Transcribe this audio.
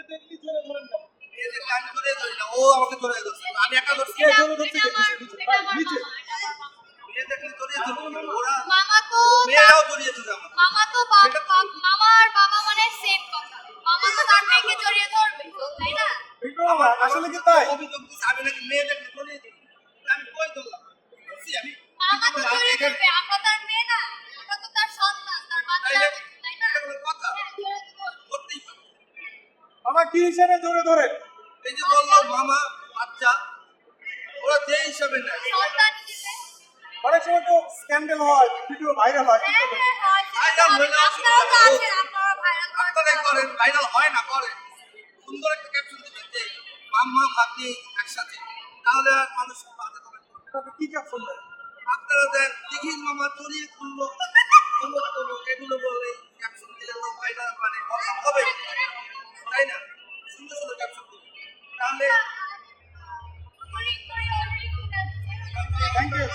মেয়ে দেখলে আমি জড়িয়ে ধরি না, ও আমাকে জড়িয়ে ধরছে, আমি একা ধরছি। মেয়ে দেখলে জড়িয়ে ধরবো না, ওরা মামা তো মেয়েরাও জড়িয়ে ধরে আমাকে। মামার বাবা মানে সেম কথা। মামা তো তার মেয়েকে জড়িয়ে ধরবে, তাই না? আসলে কি তাই? অভিযোগ দিচ্ছে আমি নাকি মেয়ে দেখলে জড়িয়ে ধরি। আমি কই ধরলাম? বলছি আমি মামা তো জড়িয়ে ধরবে, আমরা তার মেয়ে না, আমরা তো তার সন্তান, তার বাচ্চা, তাইলে তাই না? এটা কোনো কথা? হ্যাঁ, জড়িয়ে তো ধরবে। করতেই পারে। মামা কি হিসেবে জোরে ধরেন? এই যে বললো মামা, বাচ্চা, ওরা যে হিসাবে নেয়। সন্তান হিসেবে। অনেক সময় তো স্ক্যান্ডাল হয়, ভিডিও ভাইরাল হয়। হ্যাঁ, হ্যাঁ, হয়, সেটা ভাইরাল তো হইলে আপনারাও তো অসুবিধা আছেন, আপনারা ভাইরাল আপনারাই করেন, ভাইরাল হয় না, করেন। সুন্দর একটা ক্যাপশন দিবেন যে মাম্মা ভাগ্নি একসাথে, তাহলে আর মানুষ বাধা করবে না। তাতে কি ক্যাপশন দেয়? আপনারা দেন দিঘির মামা জড়িয়ে খুললো, এগুলো বলে ক্যাপশন দিলে তো ভাইরাল মানে কথা হবে, তাই না? সুন্দর সুন্দর ক্যাপশন দিবেন, তাহলে অনেক করে অনেক করে থ্যাংক ইউ।